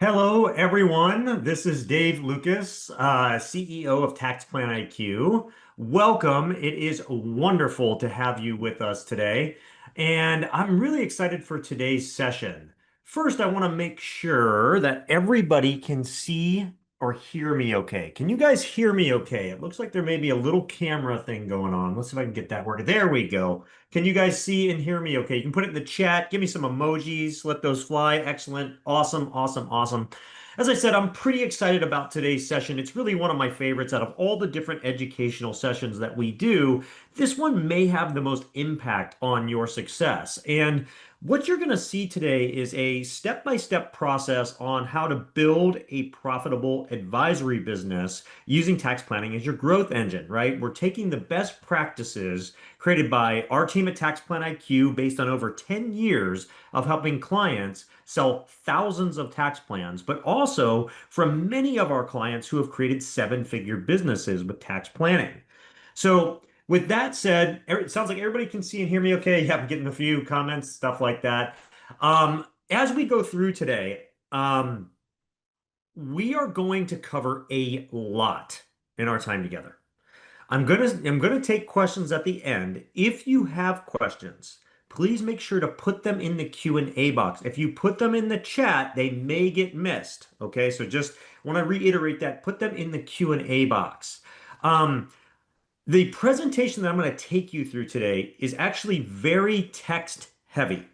Hello, everyone. This is Dave Lucas, CEO of TaxPlanIQ. Welcome. It is wonderful to have you with us today. And I'm really excited for today's session. First, I want to make sure that everybody can see or hear me okay. Can you guys hear me okay? It looks like there may be a little camera thing going on. Let's see if I can get that working. There we go. Can you guys see and hear me okay? You can put it in the chat. Give me some emojis. Let those fly. Excellent. Awesome, awesome, awesome. As I said, I'm pretty excited about today's session. It's really one of my favorites out of all the different educational sessions that we do. This one may have the most impact on your success. And what you're going to see today is a step-by-step process on how to build a profitable advisory business using tax planning as your growth engine, right? We're taking the best practices created by our team at TaxPlanIQ based on over 10 years of helping clients sell thousands of tax plans, but also from many of our clients who have created seven-figure businesses with tax planning. So with that said, it sounds like everybody can see and hear me okay. Yeah, I'm getting a few comments, stuff like that. As we go through today, we are going to cover a lot in our time together. I'm gonna take questions at the end. If you have questions, please make sure to put them in the Q&A box. If you put them in the chat, they may get missed. Okay, so just want to reiterate that. Put them in the Q&A box. Um, the presentation that I'm going to take you through today is actually very text heavy.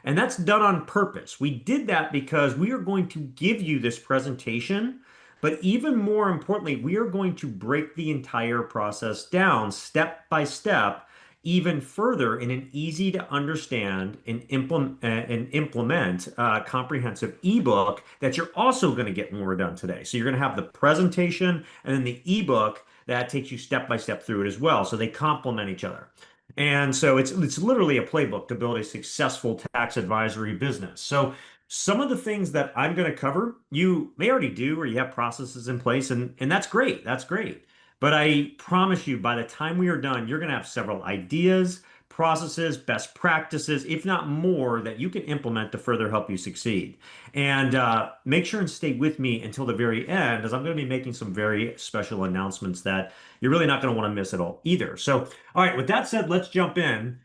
And that's done on purpose. We did that because we are going to give you this presentation, but even more importantly, we are going to break the entire process down step by step, even further in an easy to understand and implement comprehensive ebook that you're also going to get when we're done today. So you're going to have the presentation and then the ebook that takes you step by step through it as well. So they complement each other. And so it's literally a playbook to build a successful tax advisory business. So some of the things that I'm going to cover, you may already do or you have processes in place, and that's great. That's great. But I promise you, by the time we are done, you're going to have several ideas, processes, best practices, if not more, that you can implement to further help you succeed. And make sure and stay with me until the very end, as I'm going to be making some very special announcements that you're really not going to want to miss at all either. So, all right, with that said, let's jump in.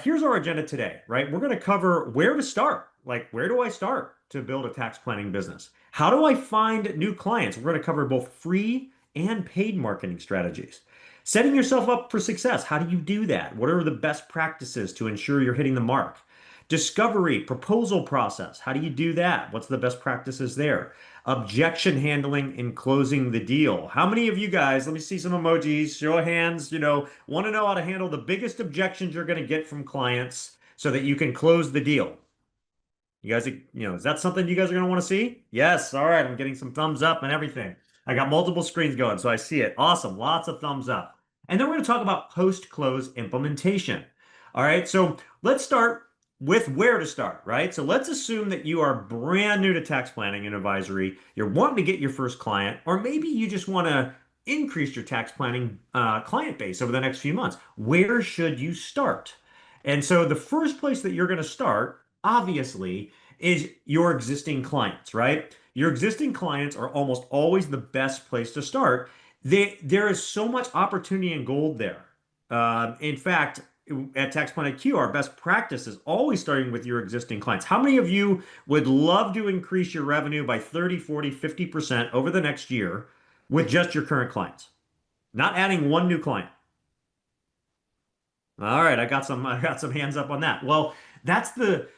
Here's our agenda today, right? We're going to cover where to start. Like, where do I start to build a tax planning business? How do I find new clients? We're going to cover both free and paid marketing strategies. Setting yourself up for success. How do you do that? What are the best practices to ensure you're hitting the mark? Discovery, proposal process. How do you do that? What's the best practices there? Objection handling and closing the deal. How many of you guys, let me see some emojis, show of hands, want to know how to handle the biggest objections you're going to get from clients so that you can close the deal? You guys, is that something you guys are going to want to see? Yes. All right. I'm getting some thumbs up and everything. I got multiple screens going, so I see it. Awesome. Lots of thumbs up. And then we're going to talk about post-close implementation. All right. So let's start with where to start, right? So let's assume that you are brand new to tax planning and advisory. You're wanting to get your first client, or maybe you just want to increase your tax planning client base over the next few months. Where should you start? And so the first place that you're going to start, obviously, is your existing clients, right? Your existing clients are almost always the best place to start. There is so much opportunity and gold there. In fact, at TaxPlanIQ, our best practice is always starting with your existing clients. How many of you would love to increase your revenue by 30, 40, 50% over the next year with just your current clients? Not adding one new client. All right, I got some hands up on that. Well, that's the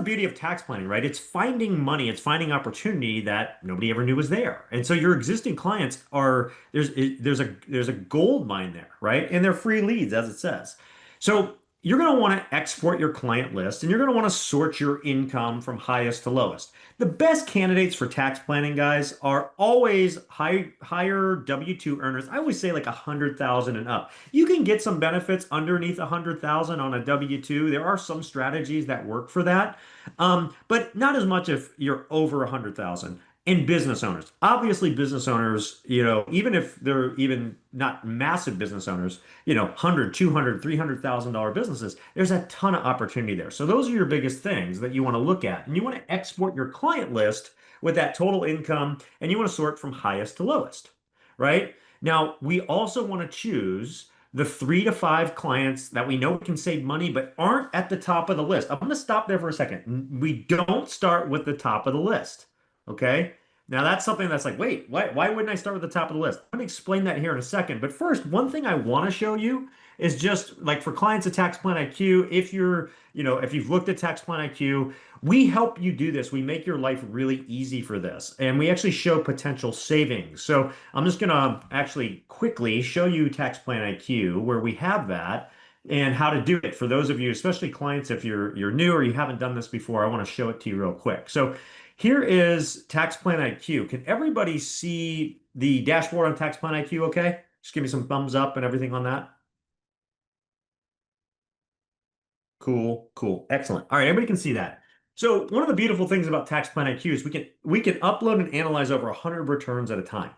beauty of tax planning, right? It's finding money, it's finding opportunity that nobody ever knew was there. And so your existing clients are there's a gold mine there, right? And they're free leads, as it says. So you're going to want to export your client list and you're going to want to sort your income from highest to lowest. The best candidates for tax planning, guys, are always higher W-2 earners. I always say like 100,000 and up. You can get some benefits underneath 100,000 on a W-2. There are some strategies that work for that, but not as much if you're over 100,000. And business owners. Obviously, business owners, even if they're even not massive business owners, 100, 200, $300,000 businesses, there's a ton of opportunity there. So those are your biggest things that you want to look at. And you want to export your client list with that total income, and you want to sort from highest to lowest, right? Now, we also want to choose the 3 to 5 clients that we know can save money but aren't at the top of the list. I'm going to stop there for a second. We don't start with the top of the list. Okay. Now that's something that's like, wait, why wouldn't I start with the top of the list? I'm going to explain that here in a second. But first, one thing I want to show you is just like for clients at TaxPlan IQ, if you've looked at TaxPlan IQ, we help you do this. We make your life really easy for this. And we actually show potential savings. So I'm just going to actually quickly show you TaxPlan IQ where we have that and how to do it for those of you, especially clients, if you're new or you haven't done this before, I want to show it to you real quick. So here is TaxPlan IQ. Can everybody see the dashboard on TaxPlan IQ okay? Just give me some thumbs up and everything on that. Cool, cool, excellent. All right, everybody can see that. So one of the beautiful things about TaxPlan IQ is we can upload and analyze over 100 returns at a time.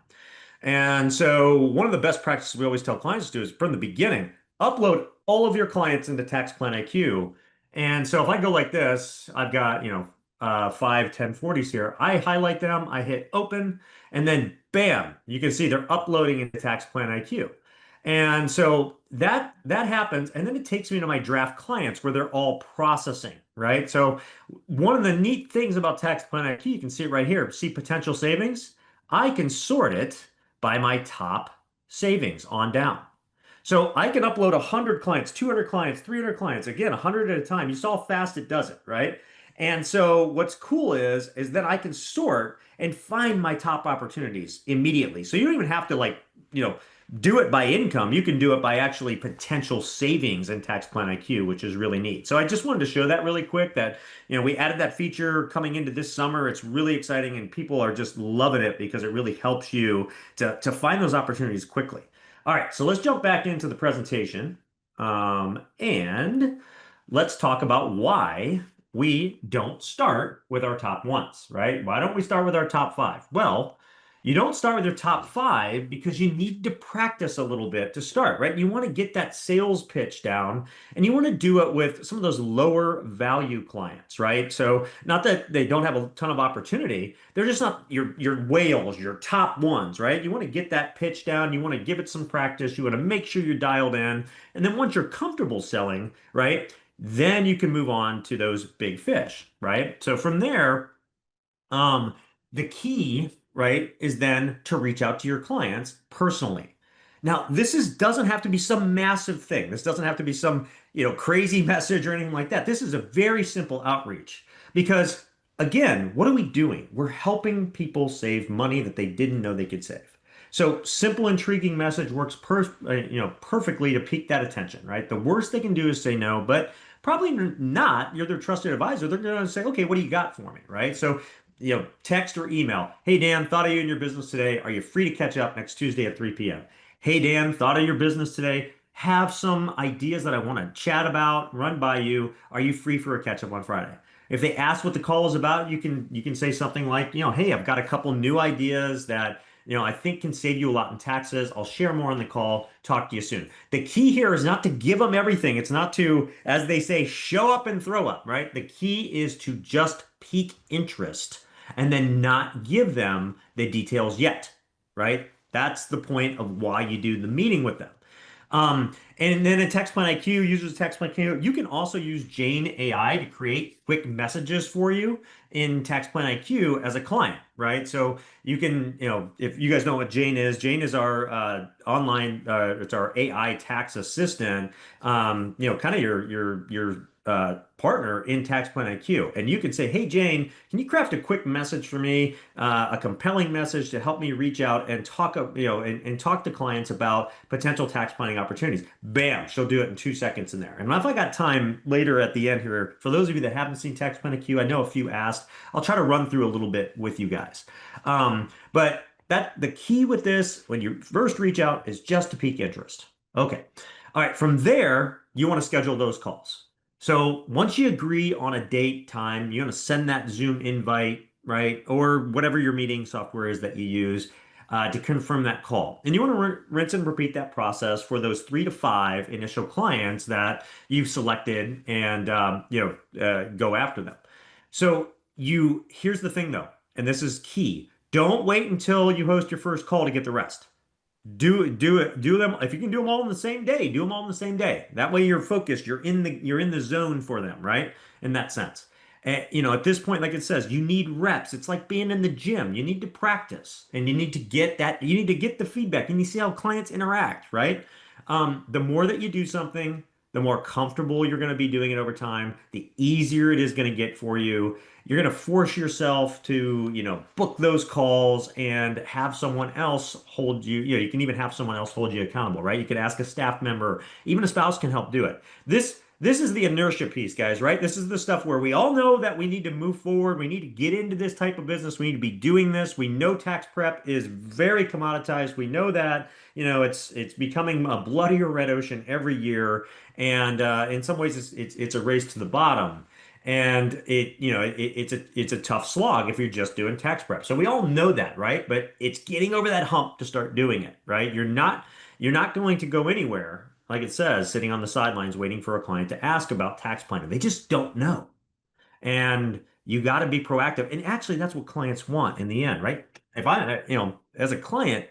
And so one of the best practices we always tell clients to do is from the beginning, upload all of your clients into TaxPlan IQ. And so if I go like this, I've got, 5, 10, 40s here. I highlight them, I hit open, and then bam, you can see they're uploading into TaxPlan IQ. And so that happens, and then it takes me to my draft clients where they're all processing, right? So one of the neat things about TaxPlan IQ, you can see it right here. See potential savings? I can sort it by my top savings on down. So I can upload 100 clients, 200 clients, 300 clients, again, 100 at a time. You saw how fast it does it, right? And so what's cool is that I can sort and find my top opportunities immediately. So you don't even have to you know, do it by income. You can do it by actually potential savings in TaxPlan IQ, which is really neat. So I just wanted to show that really quick that, we added that feature coming into this summer. It's really exciting and people are just loving it because it really helps you to find those opportunities quickly. All right, so let's jump back into the presentation. And let's talk about why we don't start with our top ones, right? Why don't we start with our top 5? Well, you don't start with your top 5 because you need to practice a little bit to start, right? You want to get that sales pitch down and you want to do it with some of those lower value clients, right? So not that they don't have a ton of opportunity, they're just not your whales, your top ones, right? You want to get that pitch down, you want to give it some practice, you want to make sure you're dialed in, and then once you're comfortable selling, right? Then you can move on to those big fish, right? So from there, um, the key, right, is then to reach out to your clients personally. Now, doesn't have to be some massive thing. This doesn't have to be some, crazy message or anything like that. This is a very simple outreach because again, what are we doing? We're helping people save money that they didn't know they could save. So simple, intriguing message works perfectly to pique that attention, right? The worst they can do is say no, but probably not. You're their trusted advisor. They're going to say, okay, what do you got for me, right? So text or email. Hey, Dan, thought of you in your business today. Are you free to catch up next Tuesday at 3 p.m.? Hey, Dan, thought of your business today. Have some ideas that I want to chat about, run by you. Are you free for a catch up on Friday? If they ask what the call is about, you can say something like, hey, I've got a couple new ideas that I think can save you a lot in taxes. I'll share more on the call. Talk to you soon. The key here is not to give them everything. It's not to, as they say, show up and throw up, right? The key is to just pique interest and then not give them the details yet, right? That's the point of why you do the meeting with them. And then in TaxPlan IQ, users of TaxPlan IQ, you can also use Jane AI to create quick messages for you in TaxPlan IQ as a client, right? So you can, if you guys know what Jane is our online, it's our AI tax assistant, kind of your partner in TaxPlan IQ. And you can say, hey, Jane, can you craft a quick message for me, a compelling message to help me reach out and talk, and talk to clients about potential tax planning opportunities. Bam, she'll do it in 2 seconds in there. And if I got time later at the end here, for those of you that haven't seen TaxPlan IQ, I know a few asked, I'll try to run through a little bit with you guys. But the key with this, when you first reach out, is just to pique interest. Okay. All right. From there, you want to schedule those calls. So once you agree on a date, time, you're going to send that Zoom invite. right? Or whatever your meeting software is that you use to confirm that call. And you want to rinse and repeat that process for those 3 to 5 initial clients that you've selected and go after them. So here's the thing though, and this is key. Don't wait until you host your first call to get the rest. Do them if you can do them all in the same day. Do them all in the same day. That way you're focused. You're in the zone for them, right? In that sense. At this point, like it says, you need reps. It's like being in the gym. You need to practice, and you need to get that. You need to get the feedback, and you see how clients interact, right? The more that you do something, the more comfortable you're going to be doing it over time. The easier it is going to get for you. You're going to force yourself to, book those calls and have someone else hold you. You can even have someone else hold you accountable, right? You could ask a staff member, even a spouse can help do it. This is the inertia piece, guys, right? This is the stuff where we all know that we need to move forward. We need to get into this type of business. We need to be doing this. We know tax prep is very commoditized. We know that, it's becoming a bloodier red ocean every year. And in some ways, it's a race to the bottom. And it's a tough slog if you're just doing tax prep. So we all know that, right? But it's getting over that hump to start doing it, right? You're not going to go anywhere, like it says, sitting on the sidelines waiting for a client to ask about tax planning. They just don't know. And you got to be proactive. And actually, that's what clients want in the end, right? If as a client,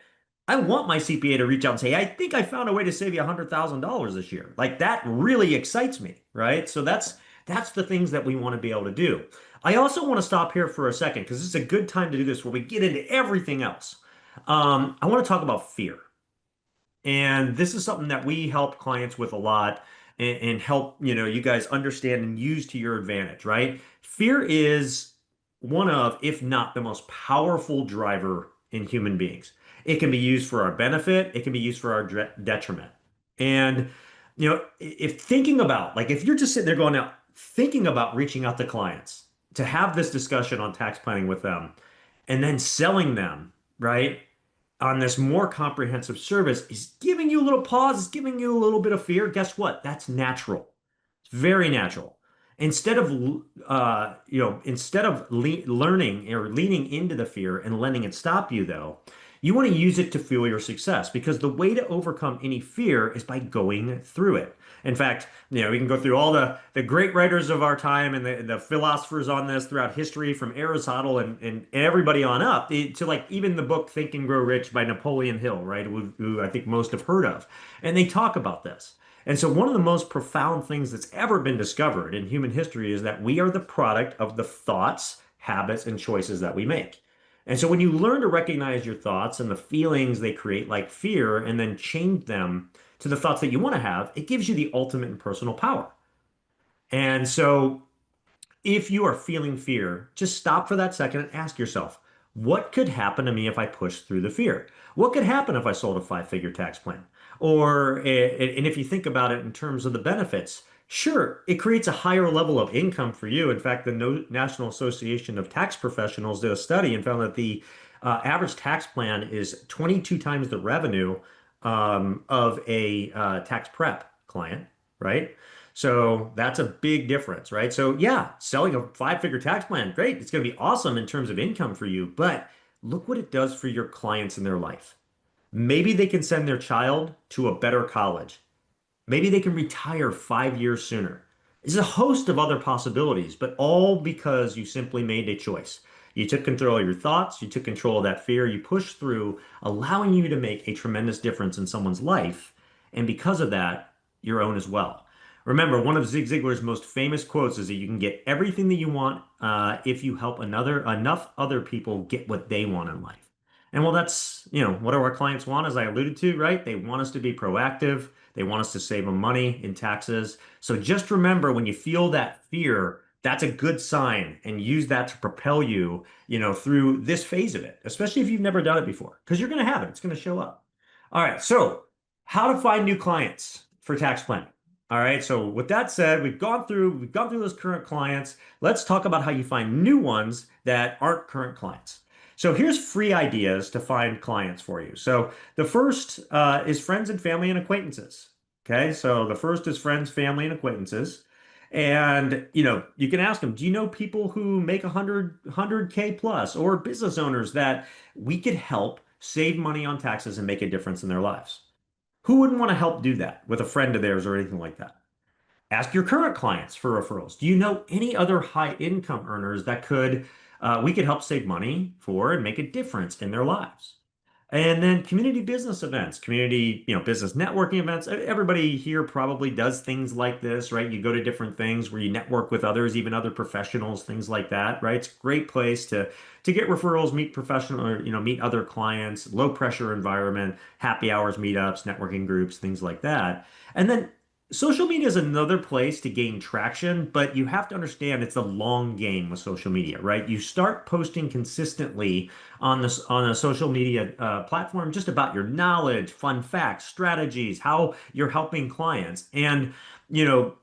I want my CPA to reach out and say, I think I found a way to save you $100,000 this year. Like that really excites me, right? So that's the things that we want to be able to do. I also want to stop here for a second because it's a good time to do this where we get into everything else. I want to talk about fear. And this is something that we help clients with a lot and help, you guys understand and use to your advantage, right? Fear is one of, if not the most powerful driver in human beings. It can be used for our benefit, it can be used for our detriment. And, if thinking about, like, if you're just sitting there going out, thinking about reaching out to clients to have this discussion on tax planning with them and then selling them, right? On this more comprehensive service is giving you a little pause, is giving you a little bit of fear. Guess what? That's natural. It's very natural. Instead of learning or leaning into the fear and letting it stop you, though, you want to use it to fuel your success because the way to overcome any fear is by going through it. In fact, we can go through all the great writers of our time and the philosophers on this throughout history, from Aristotle and everybody on up to like even the book Think and Grow Rich by Napoleon Hill, right? Who I think most have heard of. And they talk about this. And so one of the most profound things that's ever been discovered in human history is that we are the product of the thoughts, habits, and choices that we make. And so when you learn to recognize your thoughts and the feelings they create, like fear, and then change them to the thoughts that you want to have, it gives you the ultimate and personal power. And so if you are feeling fear, just stop for that second and ask yourself, what could happen to me if I push through the fear? What could happen if I sold a 5-figure tax plan? And if you think about it in terms of the benefits, sure, it creates a higher level of income for you. In fact, the National Association of Tax Professionals did a study and found that the average tax plan is 22 times the revenue of a tax prep client, right? So that's a big difference, right? So yeah, selling a 5-figure tax plan, great. It's going to be awesome in terms of income for you, but look what it does for your clients in their life. Maybe they can send their child to a better college. Maybe they can retire 5 years sooner. There's a host of other possibilities, but all because you simply made a choice. You took control of your thoughts, you took control of that fear, you pushed through, allowing you to make a tremendous difference in someone's life, and because of that, your own as well. Remember, one of Zig Ziglar's most famous quotes is that you can get everything that you want if you help enough other people get what they want in life. And well, that's, what do our clients want, as I alluded to, right? They want us to be proactive. They want us to save them money in taxes. So just remember when you feel that fear, that's a good sign and use that to propel you, through this phase of it, especially if you've never done it before, because you're going to have it. It's going to show up. All right. So how to find new clients for tax planning. All right. So with that said, we've gone through those current clients. Let's talk about how you find new ones that aren't current clients. So here's free ideas to find clients for you. So the first is friends and family and acquaintances. Okay, so the first is friends, family, and acquaintances. And, you can ask them, do you know people who make 100K plus or business owners that we could help save money on taxes and make a difference in their lives? Who wouldn't want to help do that with a friend of theirs or anything like that? Ask your current clients for referrals. Do you know any other high income earners that we could help save money for and make a difference in their lives? And then community business events, community, business networking events. Everybody here probably does things like this, right? You go to different things where you network with others, even other professionals, things like that, right? It's a great place to get referrals, meet professional, or, meet other clients, low pressure environment, happy hours, meetups, networking groups, things like that. And then social media is another place to gain traction, but you have to understand it's a long game with social media, right? You start posting consistently on a social media platform just about your knowledge, fun facts, strategies, how you're helping clients, and you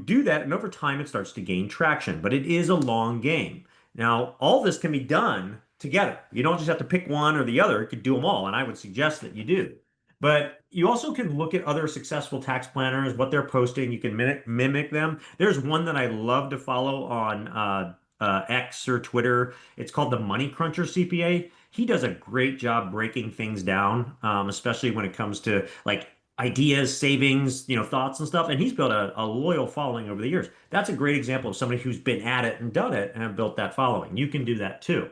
do that, and over time it starts to gain traction. But it is a long game. Now, all this can be done together. You don't just have to pick one or the other. You could do them all, and I would suggest that you do. But you also can look at other successful tax planners, what they're posting. You can mimic them. There's one that I love to follow on X or Twitter. It's called the Money Cruncher CPA. He does a great job breaking things down, especially when it comes to like ideas, savings, thoughts and stuff. And he's built a loyal following over the years. That's a great example of somebody who's been at it and done it and have built that following. You can do that too.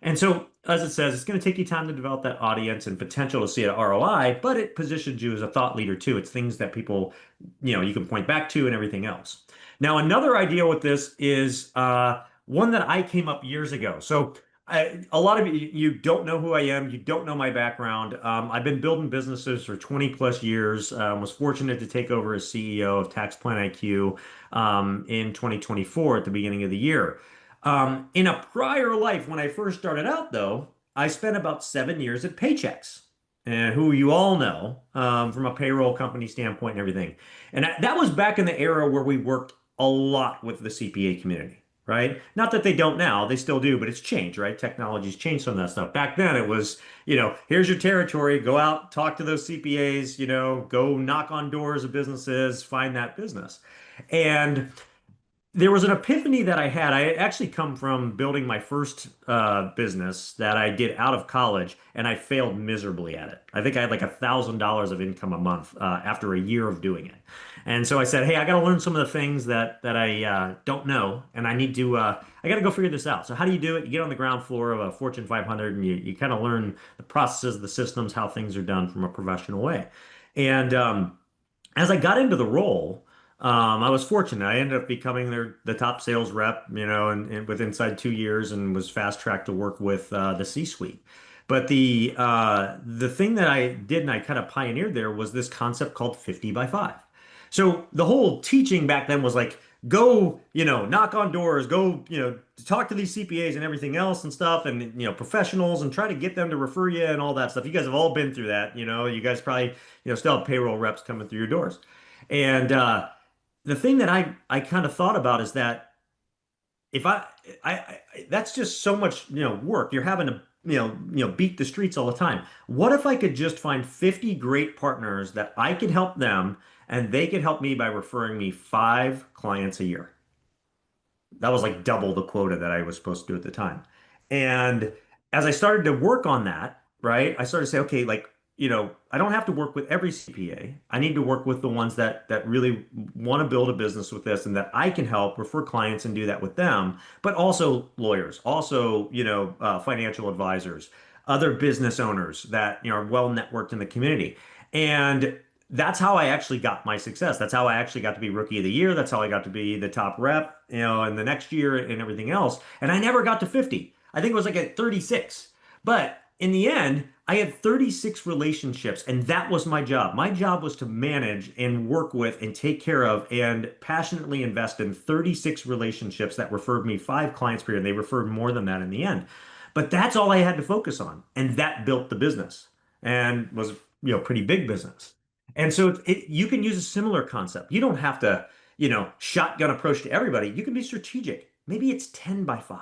And so, as it says, it's going to take you time to develop that audience and potential to see an ROI, but it positions you as a thought leader too. It's things that people, you can point back to and everything else. Now, another idea with this is one that I came up years ago. So, a lot of you don't know who I am. You don't know my background. I've been building businesses for 20 plus years. Was fortunate to take over as CEO of TaxPlanIQ in 2024 at the beginning of the year. In a prior life, when I first started out, though, I spent about 7 years at Paychex, and who you all know from a payroll company standpoint and everything. And that was back in the era where we worked a lot with the CPA community, right? Not that they don't now, they still do, but it's changed, right? Technology's changed some of that stuff. Back then, it was, here's your territory, go out, talk to those CPAs, go knock on doors of businesses, find that business. And there was an epiphany that I had. I had actually come from building my first business that I did out of college, and I failed miserably at it. I think I had like $1,000 of income a month after a year of doing it. And so I said, "Hey, I got to learn some of the things that I don't know, and I got to go figure this out." So how do you do it? You get on the ground floor of a Fortune 500, and you kind of learn the processes, the systems, how things are done from a professional way. And as I got into the role, I was fortunate. I ended up becoming the top sales rep, and with inside 2 years, and was fast tracked to work with the C-suite. But the thing that I did and I kind of pioneered there was this concept called 50 by 5. So the whole teaching back then was like, go, knock on doors, go, talk to these CPAs and everything else and stuff, and professionals, and try to get them to refer you and all that stuff. You guys have all been through that. You guys probably still have payroll reps coming through your doors. And the thing that I kind of thought about is that if that's just so much work. You're having to beat the streets all the time. What if I could just find 50 great partners that I could help them and they could help me by referring me 5 clients a year? That was like double the quota that I was supposed to do at the time. And as I started to work on that, right, I started to say, okay, like, I don't have to work with every CPA. I need to work with the ones that really want to build a business with this and that I can help refer clients and do that with them, but also lawyers, also, financial advisors, other business owners that, are well networked in the community. And that's how I actually got my success. That's how I actually got to be rookie of the year. That's how I got to be the top rep, in the next year and everything else. And I never got to 50. I think it was like at 36. But in the end, I had 36 relationships, and that was my job. My job was to manage and work with and take care of and passionately invest in 36 relationships that referred me 5 clients per year. And they referred more than that in the end. But that's all I had to focus on. And that built the business and was, pretty big business. And so you can use a similar concept. You don't have to, shotgun approach to everybody. You can be strategic. Maybe it's 10 by 5,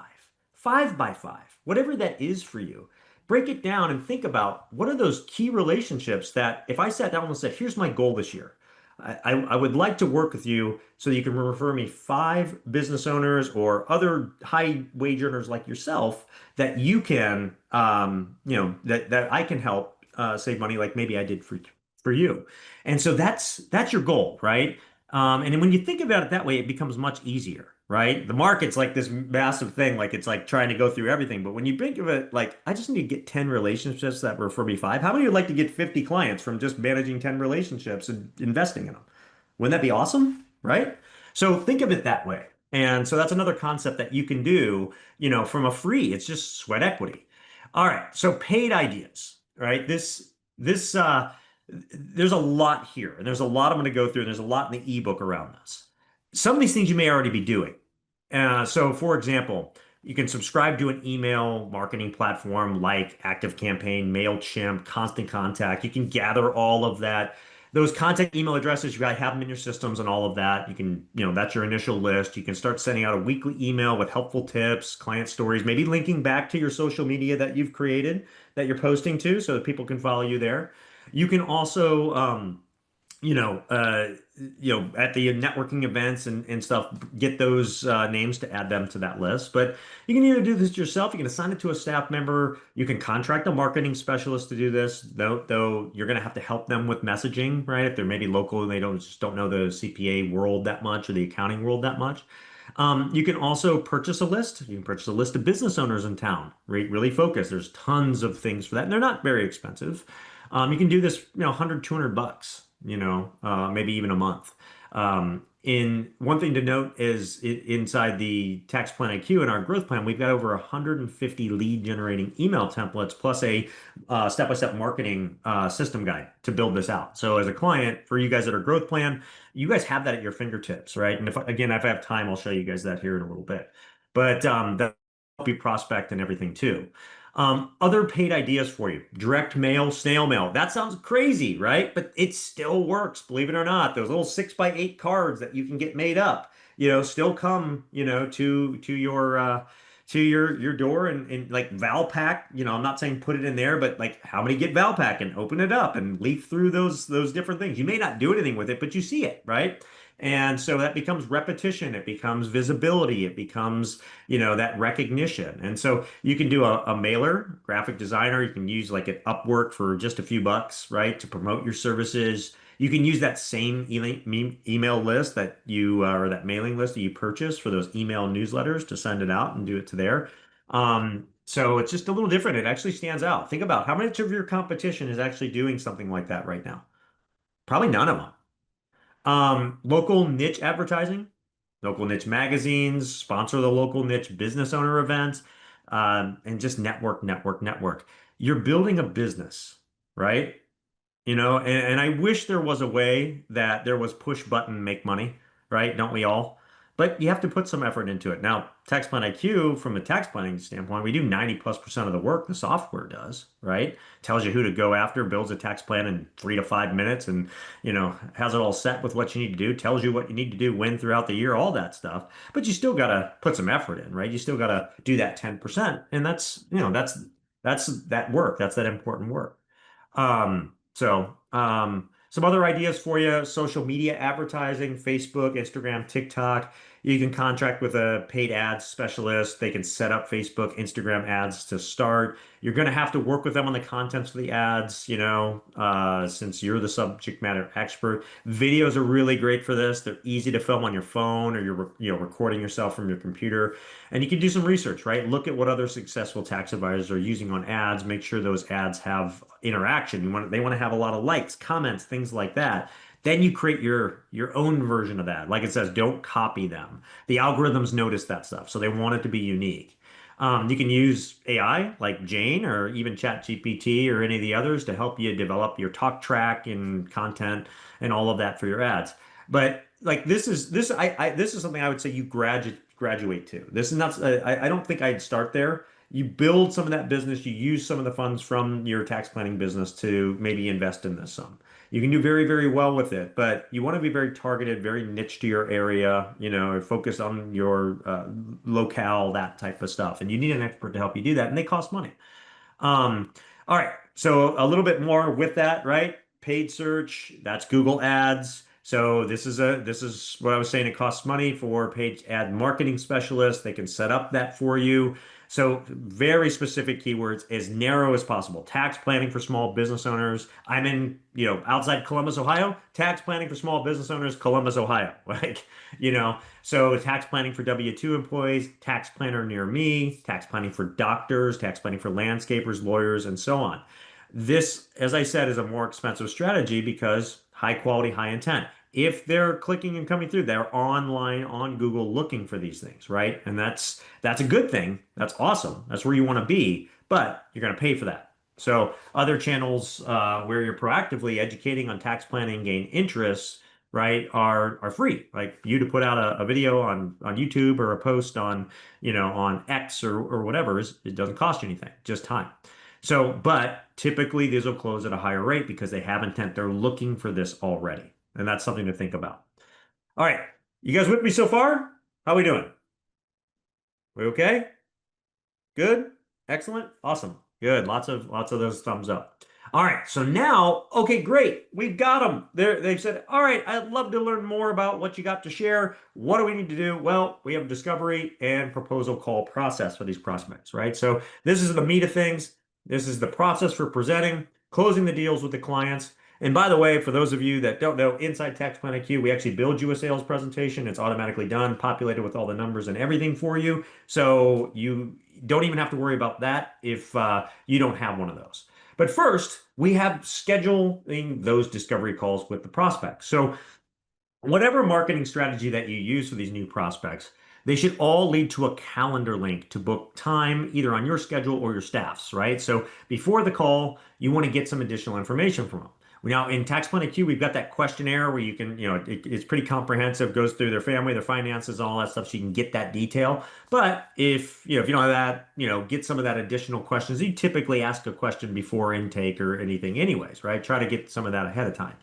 5 by 5, whatever that is for you. Break it down and think about what are those key relationships that if I sat down and said, here's my goal this year. I would like to work with you so that you can refer me five business owners or other high wage earners like yourself that you can, that I can help save money, like maybe I did for you. And so that's your goal, right? And then when you think about it that way, it becomes much easier, right? The market's like this massive thing, like it's like trying to go through everything. But when you think of it, like I just need to get 10 relationships that refer me five. How many would like to get 50 clients from just managing 10 relationships and investing in them? Wouldn't that be awesome? Right? So think of it that way. And so that's another concept that you can do, from a free. It's just sweat equity. All right. So paid ideas, right? There's a lot here, and there's a lot I'm going to go through, and there's a lot in the ebook around this. Some of these things you may already be doing. So, for example, you can subscribe to an email marketing platform like ActiveCampaign, MailChimp, Constant Contact. You can gather all of that. Those contact email addresses, you gotta have them in your systems and all of that. You can, that's your initial list. You can start sending out a weekly email with helpful tips, client stories, maybe linking back to your social media that you've created that you're posting to so that people can follow you there. You can also, you know, uh, at the networking events and stuff, get those names to add them to that list. But you can either do this yourself, you can assign it to a staff member, you can contract a marketing specialist to do this, though you're going to have to help them with messaging, right? If they're maybe local and they don't know the CPA world that much or the accounting world that much. You can also purchase a list. You can purchase a list of business owners in town. Really focus. There's tons of things for that, and they're not very expensive. You can do this, 100, $200, maybe even a month. In one thing to note is inside the tax plan IQ in our growth plan, we've got over 150 lead generating email templates plus a step-by-step marketing system guide to build this out. So as a client, for you guys that are growth plan, you guys have that at your fingertips, right? And if I have time, I'll show you guys that here in a little bit. But that help you prospect and everything too. Other paid ideas for you. Direct mail, snail mail. That sounds crazy, right? But it still works, believe it or not. Those little 6x8 cards that you can get made up, still come, to your door and like Valpak, I'm not saying put it in there, but like how many get Valpak and open it up and leaf through those different things. You may not do anything with it, but you see it, right? And so that becomes repetition, it becomes visibility, it becomes, that recognition. And so you can do a mailer, graphic designer, you can use like an Upwork for just a few bucks, right, to promote your services. You can use that same email list or that mailing list that you purchase for those email newsletters to send it out and do it to there. So it's just a little different. It actually stands out. Think about how much of your competition is actually doing something like that right now. Probably none of them. Local niche advertising, local niche magazines, sponsor the local niche business owner events, and just network, network, network. You're building a business, right? And I wish there was a way that there was push button make money, right? Don't we all? But you have to put some effort into it. Now, TaxPlan IQ, from a tax planning standpoint, we do 90+% of the work the software does, right? Tells you who to go after, builds a tax plan in 3 to 5 minutes, and has it all set with what you need to do, tells you what you need to do when throughout the year, all that stuff. But you still gotta put some effort in, right? You still gotta do that 10%. And that's that work. That's that important work. Some other ideas for you, social media advertising, Facebook, Instagram, TikTok. You can contract with a paid ads specialist. They can set up Facebook, Instagram ads to start. You're going to have to work with them on the contents of the ads, since you're the subject matter expert. Videos are really great for this. They're easy to film on your phone or you're recording yourself from your computer. And you can do some research, right? Look at what other successful tax advisors are using on ads. Make sure those ads have interaction. They want to have a lot of likes, comments, things like that. Then you create your own version of that. Like it says, don't copy them. The algorithms notice that stuff, so they want it to be unique. You can use AI like Jane or even ChatGPT or any of the others to help you develop your talk track and content and all of that for your ads. But like this is something I would say you graduate to. This is not. I don't think I'd start there. You build some of that business. You use some of the funds from your tax planning business to maybe invest in this some. You can do very, very well with it, but you want to be very targeted, very niche to your area, focus on your locale, that type of stuff. And you need an expert to help you do that, and they cost money. All right, so a little bit more with that, right? Paid search, that's Google Ads. So this is what I was saying. It costs money for page ad marketing specialists. They can set up that for you. So very specific keywords, as narrow as possible. Tax planning for small business owners. I'm in, outside Columbus, Ohio. Tax planning for small business owners, Columbus, Ohio. Like, so tax planning for W-2 employees, tax planner near me, tax planning for doctors, tax planning for landscapers, lawyers, and so on. This, as I said, is a more expensive strategy because high quality, high intent. If they're clicking and coming through, they're online on Google looking for these things, right? And that's a good thing. That's awesome. That's where you want to be, but you're going to pay for that. So other channels where you're proactively educating on tax planning, gain interest, right, are free. Like you to put out a video on YouTube or a post on on X or whatever it doesn't cost you anything, just time. So, but typically these will close at a higher rate because they have intent. They're looking for this already. And that's something to think about. All right. You guys with me so far? How we doing? We okay? Good? Excellent? Awesome. Good. Lots of those thumbs up. All right. So now, okay, great. We've got them. They've said, all right, I'd love to learn more about what you got to share. What do we need to do? Well, we have discovery and proposal call process for these prospects, right? So this is the meat of things. This is the process for presenting, closing the deals with the clients. And by the way, for those of you that don't know, inside TaxPlanIQ, we actually build you a sales presentation. It's automatically done, populated with all the numbers and everything for you. So you don't even have to worry about that if you don't have one of those. But first, we have scheduling those discovery calls with the prospects. So whatever marketing strategy that you use for these new prospects, they should all lead to a calendar link to book time either on your schedule or your staff's, right? So before the call, you want to get some additional information from them. Now in TaxPlanIQ, we've got that questionnaire where you can, it's pretty comprehensive, goes through their family, their finances, all that stuff, so you can get that detail. But if you don't have that, get some of that additional questions. You typically ask a question before intake or anything anyways, right? Try to get some of that ahead of time.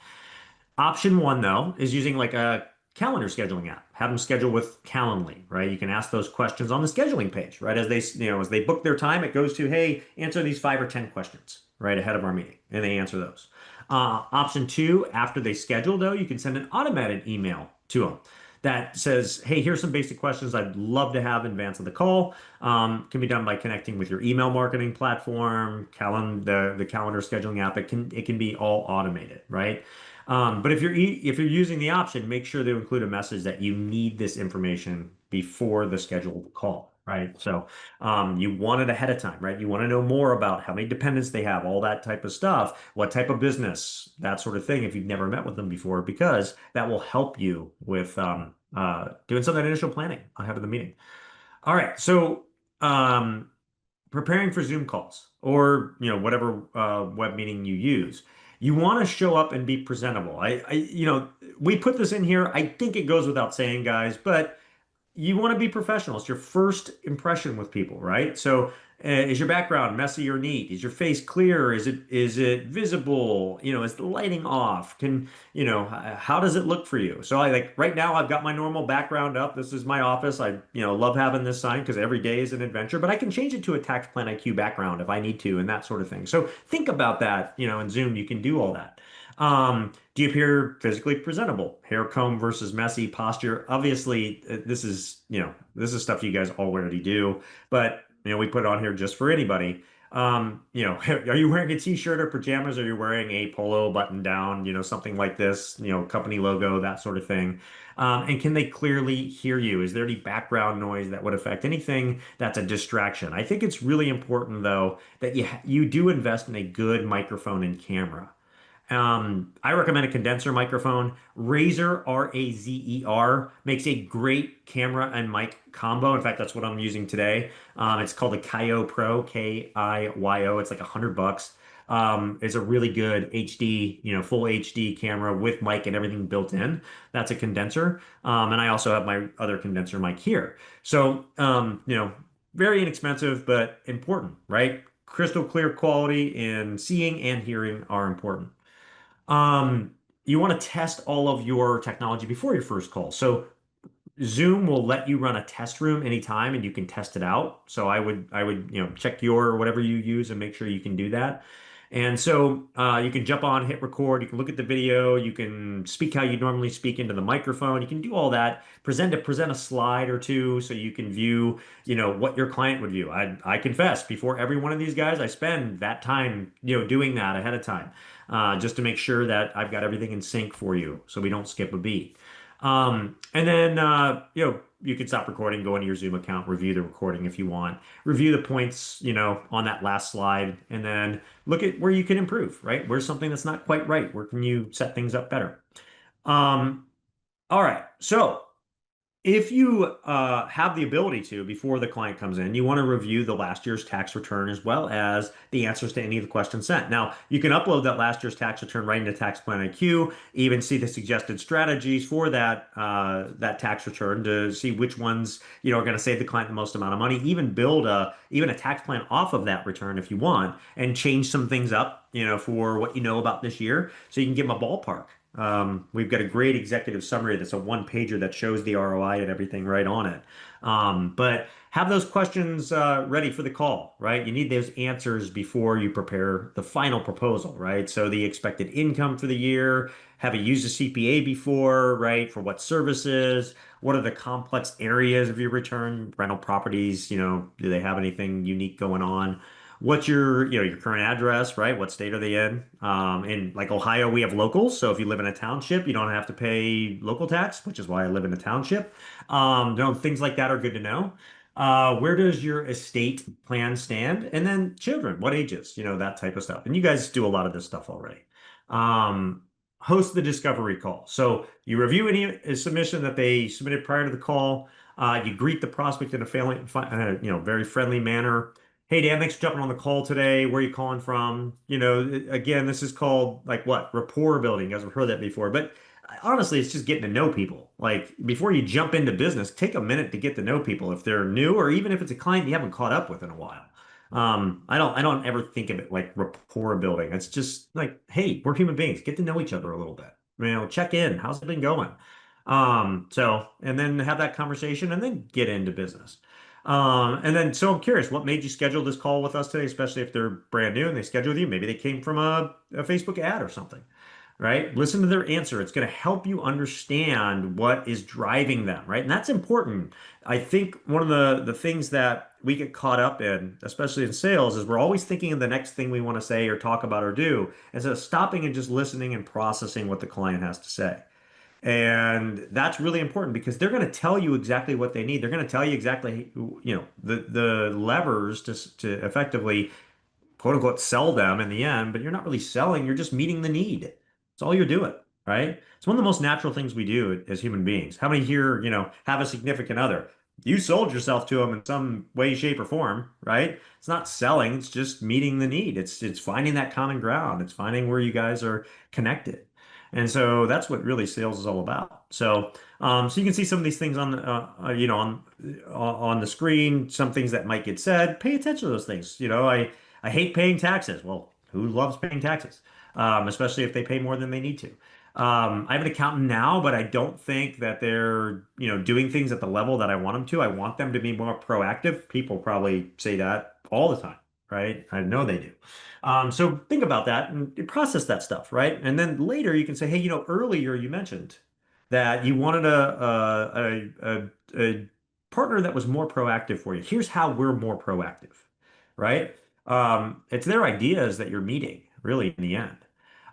Option one, though, is using like a calendar scheduling app. Have them schedule with Calendly, right? You can ask those questions on the scheduling page, right? As they book their time, it goes to, hey, answer these 5 or 10 questions, right, ahead of our meeting, and they answer those. Option two, after they schedule, though, you can send an automated email to them that says, hey, here's some basic questions I'd love to have in advance of the call. Can be done by connecting with your email marketing platform, the calendar scheduling app. It can be all automated, right? But if you're using the option, make sure to include a message that you need this information before the scheduled call, right? So you want it ahead of time, right? You want to know more about how many dependents they have, all that type of stuff, what type of business, that sort of thing, if you've never met with them before, because that will help you with doing some of that initial planning ahead of the meeting. All right, so preparing for Zoom calls or whatever web meeting you use, you want to show up and be presentable. We put this in here. I think it goes without saying, guys, but you want to be professional. It's your first impression with people, right? So, is your background messy or neat? Is your face clear? Is it visible? Is the lighting off? How does it look for you? So, I like right now I've got my normal background up. This is my office. I love having this sign because every day is an adventure. But I can change it to a Tax Plan IQ background if I need to, and that sort of thing. So think about that. In Zoom you can do all that. Do you appear physically presentable? Hair comb versus messy posture. Obviously, this is stuff you guys already do, but we put it on here just for anybody. Are you wearing a t-shirt or pajamas? Are you wearing a polo button down, something like this, company logo, that sort of thing? And can they clearly hear you? Is there any background noise that would affect anything that's a distraction? I think it's really important, though, that you do invest in a good microphone and camera. I recommend a condenser microphone. Razer, R-A-Z-E-R, makes a great camera and mic combo. In fact, that's what I'm using today. It's called the Kiyo Pro, K-I-Y-O. It's like $100. It's a really good HD, full HD camera with mic and everything built in. That's a condenser. And I also have my other condenser mic here. So, very inexpensive, but important, right? Crystal clear quality and seeing and hearing are important. Um, you want to test all of your technology before your first call. So Zoom will let you run a test room anytime and you can test it out. So I would check your whatever you use and make sure you can do that. And so you can jump on, hit record, you can look at the video, you can speak how you normally speak into the microphone, you can do all that, present a slide or two so you can view, what your client would view. I confess, before every one of these guys, I spend that time, doing that ahead of time, just to make sure that I've got everything in sync for you so we don't skip a beat. And then, you can stop recording, go into your Zoom account, review the recording if you want, review the points, on that last slide, and then look at where you can improve, right? Where's something that's not quite right? Where can you set things up better? Um, all right. So if you have the ability to, before the client comes in, you want to review the last year's tax return as well as the answers to any of the questions sent. Now, you can upload that last year's tax return right into TaxPlanIQ, even see the suggested strategies for that tax return to see which ones, are going to save the client the most amount of money, even build even a tax plan off of that return if you want, and change some things up, for what you know about this year, so you can give them a ballpark. We've got a great executive summary that's a one pager that shows the ROI and everything right on it. But have those questions ready for the call, right? You need those answers before you prepare the final proposal, right? So the expected income for the year, have you used a CPA before, right? For what services? What are the complex areas of your return? Rental properties, do they have anything unique going on? What's your current address, right? What state are they in? In like Ohio, we have locals. So if you live in a township, you don't have to pay local tax, which is why I live in a township. Things like that are good to know. Where does your estate plan stand? And then children, what ages? That type of stuff. And you guys do a lot of this stuff already. Um, Host the discovery call. So you review any submission that they submitted prior to the call. You greet the prospect in a very friendly manner. Hey Dan, thanks for jumping on the call today. Where are you calling from? Again, this is called like what? Rapport building. You guys have heard that before. But honestly, it's just getting to know people. Like before you jump into business, take a minute to get to know people if they're new or even if it's a client you haven't caught up with in a while. I don't ever think of it like rapport building. It's just like, hey, we're human beings. Get to know each other a little bit. Check in. How's it been going? And then have that conversation and then get into business. So I'm curious, what made you schedule this call with us today, especially if they're brand new and they schedule with you? Maybe they came from a Facebook ad or something, right? Listen to their answer. It's going to help you understand what is driving them, right? And that's important. I think one of the things that we get caught up in, especially in sales, is we're always thinking of the next thing we want to say or talk about or do, instead of stopping and just listening and processing what the client has to say. And that's really important because they're going to tell you exactly what they need. They're going to tell you exactly, the levers to effectively quote unquote sell them in the end, but you're not really selling, you're just meeting the need. That's all you're doing, right? It's one of the most natural things we do as human beings. How many here, have a significant other? You sold yourself to them in some way, shape, or form, right? It's not selling, it's just meeting the need. It's finding that common ground. It's finding where you guys are connected. And so that's what really sales is all about. So you can see some of these things on the screen, some things that might get said. Pay attention to those things. I hate paying taxes. Well, who loves paying taxes? Especially if they pay more than they need to. I have an accountant now, but I don't think that they're, doing things at the level that I want them to. I want them to be more proactive. People probably say that all the time, right? I know they do. So think about that and process that stuff, right? And then later you can say, hey, earlier you mentioned that you wanted a partner that was more proactive for you. Here's how we're more proactive, right? It's their ideas that you're meeting, really, in the end.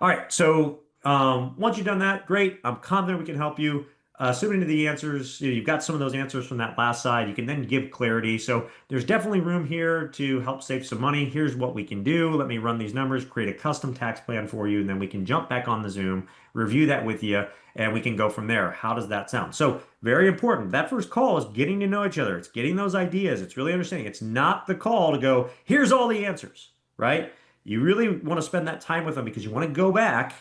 All right, so once you've done that, great. I'm confident we can help you. Assuming to the answers, you've got some of those answers from that last side. You can then give clarity. So there's definitely room here to help save some money. Here's what we can do. Let me run these numbers, create a custom tax plan for you, and then we can jump back on the Zoom, review that with you, and we can go from there. How does that sound? So very important. That first call is getting to know each other. It's getting those ideas. It's really understanding. It's not the call to go, here's all the answers, right? You really want to spend that time with them because you want to go back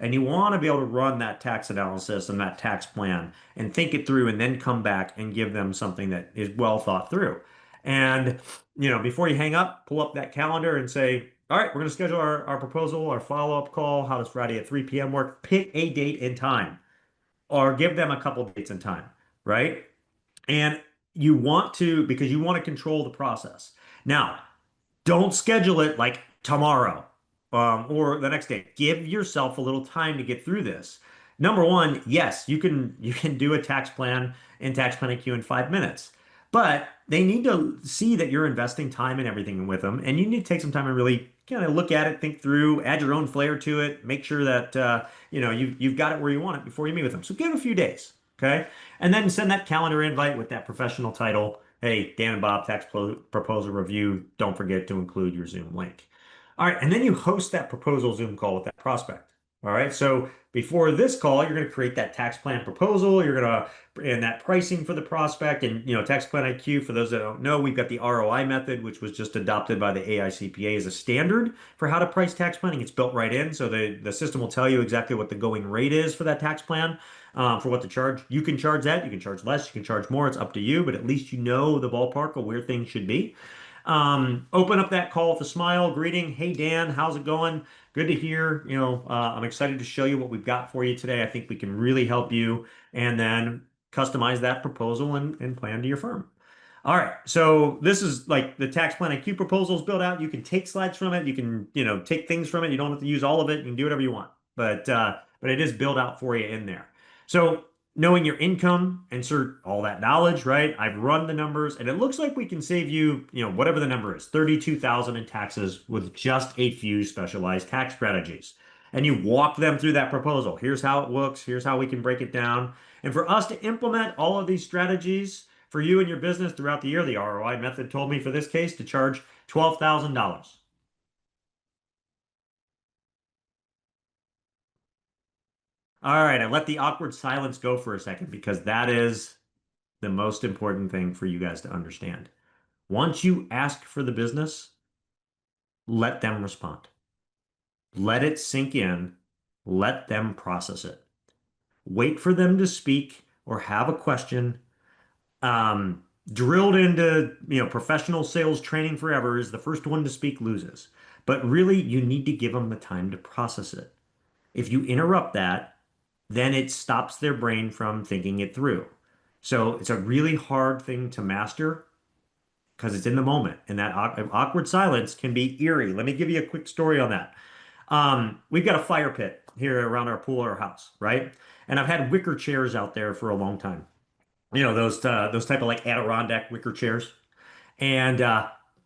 and you want to be able to run that tax analysis and that tax plan and think it through and then come back and give them something that is well thought through. And, before you hang up, pull up that calendar and say, all right, we're going to schedule our proposal, our follow-up call. How does Friday at 3 p.m. work? Pick a date and time or give them a couple dates and time, right? And you want to, because you want to control the process. Now, don't schedule it like tomorrow. or the next day. Give yourself a little time to get through this. Number one, yes, you can do a tax plan in TaxPlanIQ in 5 minutes, but they need to see that you're investing time and everything with them, and you need to take some time and really kind of look at it, think through, add your own flair to it, make sure that you've got it where you want it before you meet with them. So give it a few days, okay, and then send that calendar invite with that professional title. Hey, Dan and Bob, proposal review. Don't forget to include your Zoom link. All right, and then you host that proposal Zoom call with that prospect. All right, so before this call, you're going to create that tax plan proposal. You're going to and that pricing for the prospect, and tax plan IQ. For those that don't know, we've got the ROI method, which was just adopted by the AICPA as a standard for how to price tax planning. It's built right in, so the system will tell you exactly what the going rate is for that tax plan, for what to charge. You can charge that, you can charge less, you can charge more. It's up to you, but at least you know the ballpark of where things should be. Open up that call with a smile, greeting. Hey, Dan, how's it going? Good to hear. I'm excited to show you what we've got for you today. I think we can really help you. And then customize that proposal and plan to your firm. All right. So this is like the tax plan IQ proposals built out. You can take slides from it. You can, take things from it. You don't have to use all of it. You can do whatever you want. But it is built out for you in there. So knowing your income, insert all that knowledge, right? I've run the numbers and it looks like we can save you, whatever the number is, 32,000 in taxes with just a few specialized tax strategies. And you walk them through that proposal. Here's how it looks. Here's how we can break it down. And for us to implement all of these strategies for you and your business throughout the year, the ROI method told me for this case to charge $12,000. All right, I let the awkward silence go for a second because that is the most important thing for you guys to understand. Once you ask for the business, let them respond. Let it sink in. Let them process it. Wait for them to speak or have a question. Drilled into, professional sales training forever is the first one to speak loses. But really, you need to give them the time to process it. If you interrupt that, then it stops their brain from thinking it through. So it's a really hard thing to master because it's in the moment, and that awkward silence can be eerie. Let me give you a quick story on that. We've got a fire pit here around our pool or our house, right? And I've had wicker chairs out there for a long time. Those type of like Adirondack wicker chairs, and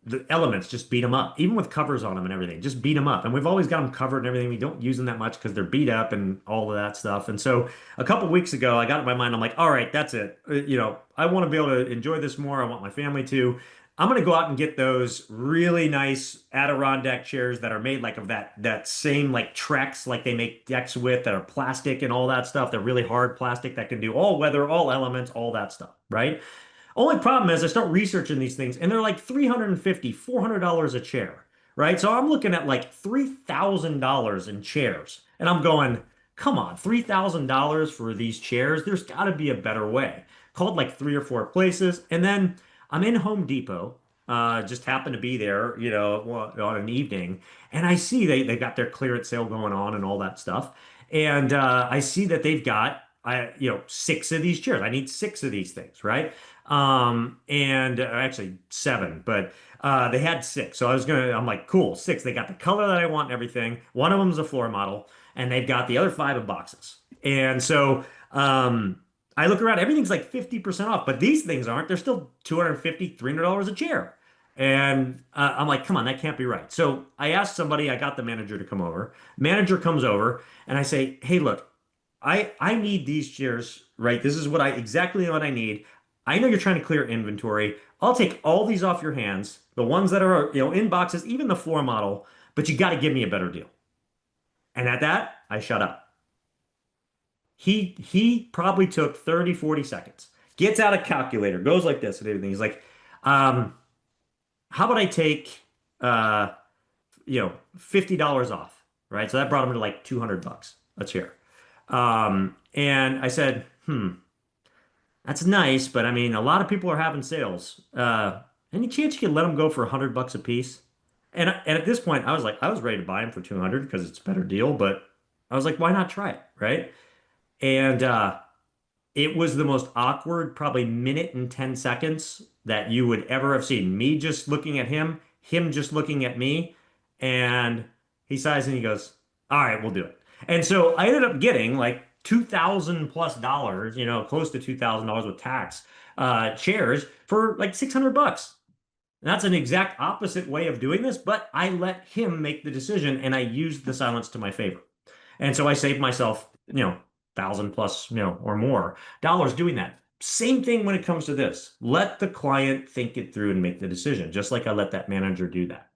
the elements just beat them up, even with covers on them and everything. Just beat them up, and we've always got them covered and everything. We don't use them that much because they're beat up and all of that stuff. And so a couple weeks ago, I got in my mind. I'm like, all right, that's it. I want to be able to enjoy this more. I want my family to. I'm gonna go out and get those really nice Adirondack chairs that are made like of that same like Trex like they make decks with that are plastic and all that stuff. They're really hard plastic that can do all weather, all elements, all that stuff, right? Only problem is I start researching these things and they're like $350, $400 a chair, right? So I'm looking at like $3,000 in chairs and I'm going, come on, $3,000 for these chairs? There's got to be a better way. Called like three or four places. And then I'm in Home Depot, just happened to be there, on an evening. And I see they've got their clearance sale going on and all that stuff. And I see that they've got, six of these chairs. I need six of these things, right? And actually seven, but they had six. So I'm like, cool, six. They got the color that I want and everything. One of them is a floor model, and they've got the other five in boxes. And so I look around, everything's like 50% off, but these things aren't. They're still $250, $300 a chair. And I'm like, come on, that can't be right. So I asked somebody, I got the manager to come over. Manager comes over, and I say, hey, look, I need these chairs, right? This is exactly what I need. I know you're trying to clear inventory. I'll take all these off your hands, the ones that are, in boxes, even the floor model, but you got to give me a better deal. And at that, I shut up. He probably took 30, 40 seconds, gets out a calculator, goes like this and everything. He's like, how about I take, $50 off, right? So that brought him to like 200 bucks a chair. And I said, that's nice, but I mean, a lot of people are having sales. Any chance you could let them go for 100 bucks a piece? And at this point, I was ready to buy them for 200 because it's a better deal, but I was like, why not try it, right? And it was the most awkward, probably minute and 10 seconds that you would ever have seen. Me just looking at him just looking at me, and He sighs and he goes, all right, we'll do it. And so I ended up getting like 2,000 plus dollars, close to $2,000 with tax, shares for like 600 bucks. And that's an exact opposite way of doing this, but I let him make the decision and I used the silence to my favor. And so I saved myself, 1,000 plus, or more dollars doing that. Same thing when it comes to this. Let the client think it through and make the decision, just like I let that manager do that.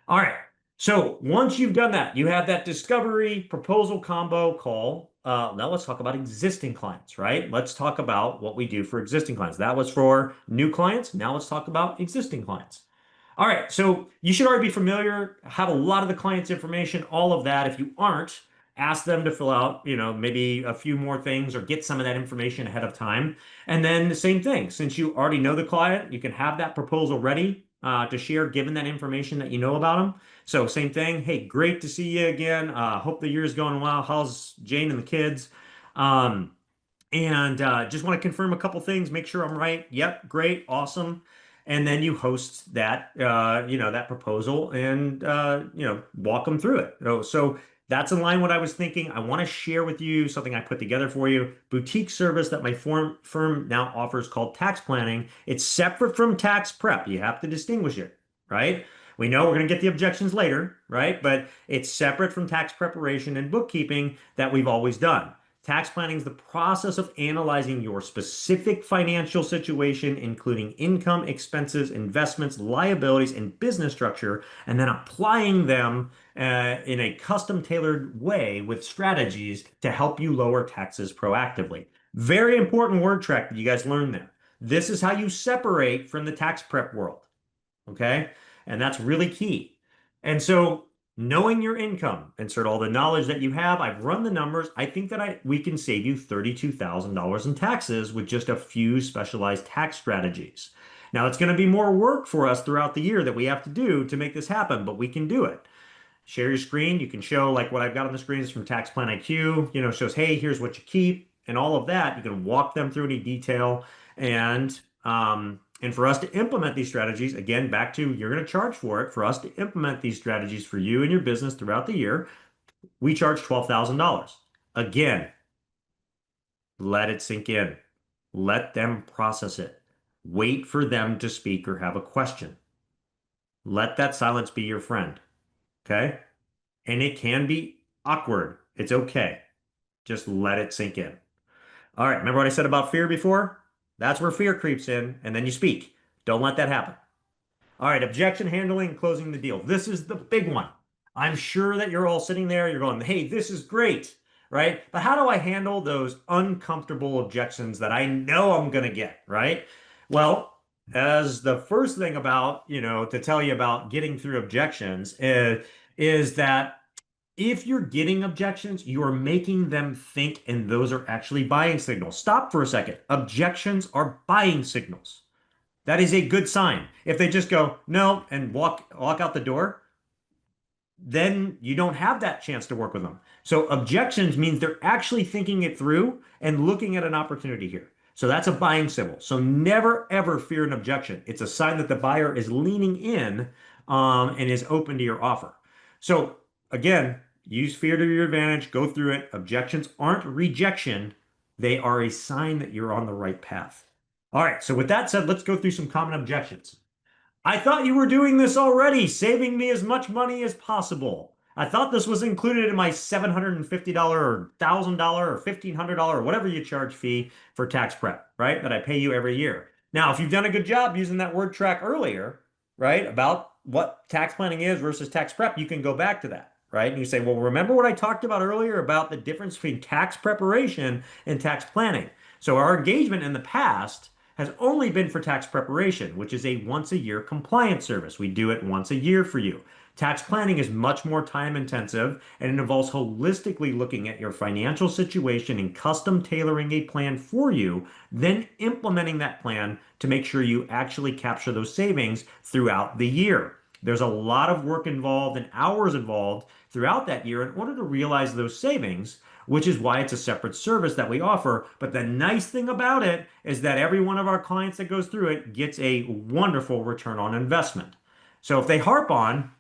All right. So once you've done that, you have that discovery proposal combo call. Now let's talk about existing clients, right? Let's talk about what we do for existing clients. That was for new clients. Now let's talk about existing clients. All right, so you should already be familiar, have a lot of the client's information, all of that. If you aren't, ask them to fill out, maybe a few more things or get some of that information ahead of time. And then the same thing, since you already know the client, you can have that proposal ready to share given that information that you know about them. So same thing, hey, great to see you again. Hope the year's going well. How's Jane and the kids? Um, and just want to confirm a couple things, make sure I'm right. Yep, great, awesome. And then you host that, that proposal and, walk them through it. So that's in line what I was thinking. I want to share with you something I put together for you. Boutique service that my firm now offers called tax planning. It's separate from tax prep. You have to distinguish it, right? We know we're going to get the objections later, right? But it's separate from tax preparation and bookkeeping that we've always done. Tax planning is the process of analyzing your specific financial situation, including income, expenses, investments, liabilities, and business structure, and then applying them in a custom tailored way with strategies to help you lower taxes proactively. Very important word track that you guys learned there. This is how you separate from the tax prep world. Okay. And that's really key. And so knowing your income, insert all the knowledge that you have. I've run the numbers. I think that we can save you $32,000 in taxes with just a few specialized tax strategies. Now it's going to be more work for us throughout the year that we have to do to make this happen, but we can do it. Share your screen. You can show like what I've got on the screen is from TaxPlanIQ, shows, hey, here's what you keep and all of that. You can walk them through any detail and for us to implement these strategies, again, back to you're going to charge for it. For us to implement these strategies for you and your business throughout the year, we charge $12,000. Again, let it sink in. Let them process it. Wait for them to speak or have a question. Let that silence be your friend. Okay? And it can be awkward. It's okay. Just let it sink in. All right, remember what I said about fear before? That's where fear creeps in, and then you speak. Don't let that happen. All right, objection handling and closing the deal. This is the big one. I'm sure that you're all sitting there, you're going, hey, this is great, right? But how do I handle those uncomfortable objections that I know I'm going to get, right? Well, as the first thing about, to tell you about getting through objections is that if you're getting objections, you are making them think, and those are actually buying signals. Stop for a second. Objections are buying signals. That is a good sign. If they just go no and walk out the door, then you don't have that chance to work with them. So objections means they're actually thinking it through and looking at an opportunity here. So that's a buying signal. So never ever fear an objection. It's a sign that the buyer is leaning in and is open to your offer. So again, use fear to your advantage. Go through it. Objections aren't rejection. They are a sign that you're on the right path. All right, so with that said, let's go through some common objections. I thought you were doing this already, saving me as much money as possible. I thought this was included in my $750 or $1,000 or $1,500 or whatever you charge fee for tax prep, right? That I pay you every year. Now, if you've done a good job using that word track earlier, right, about what tax planning is versus tax prep, you can go back to that, right? And you say, well, remember what I talked about earlier about the difference between tax preparation and tax planning. So our engagement in the past has only been for tax preparation, which is a once a year compliance service. We do it once a year for you. Tax planning is much more time intensive and it involves holistically looking at your financial situation and custom tailoring a plan for you, then implementing that plan to make sure you actually capture those savings throughout the year. There's a lot of work involved and hours involved throughout that year in order to realize those savings, which is why it's a separate service that we offer. But the nice thing about it is that every one of our clients that goes through it gets a wonderful return on investment. So if they harp on,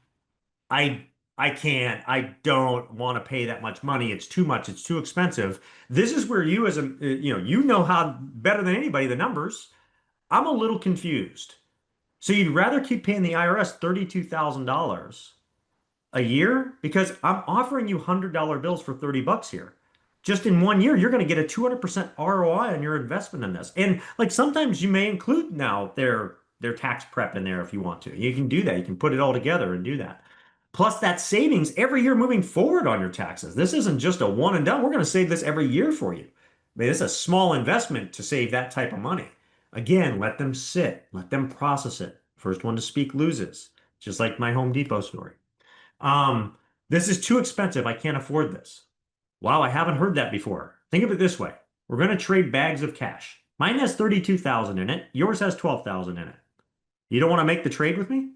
I I can't, I don't want to pay that much money. It's too much. It's too expensive. This is where you as a, you know how better than anybody the numbers. I'm a little confused. So you'd rather keep paying the IRS $32,000 a year because I'm offering you $100 bills for 30 bucks here. Just in 1 year, you're going to get a 200% ROI on your investment in this. And like sometimes you may include now their tax prep in there if you want to. You can do that. You can put it all together and do that. Plus that savings every year moving forward on your taxes. This isn't just a one and done. We're going to save this every year for you. I mean, it's a small investment to save that type of money. Again, let them sit, let them process it. First one to speak loses, just like my Home Depot story. Um, this is too expensive. I can't afford this. Wow, I haven't heard that before. Think of it this way. We're going to trade bags of cash. Mine has 32,000 in it. Yours has 12,000 in it. You don't want to make the trade with me?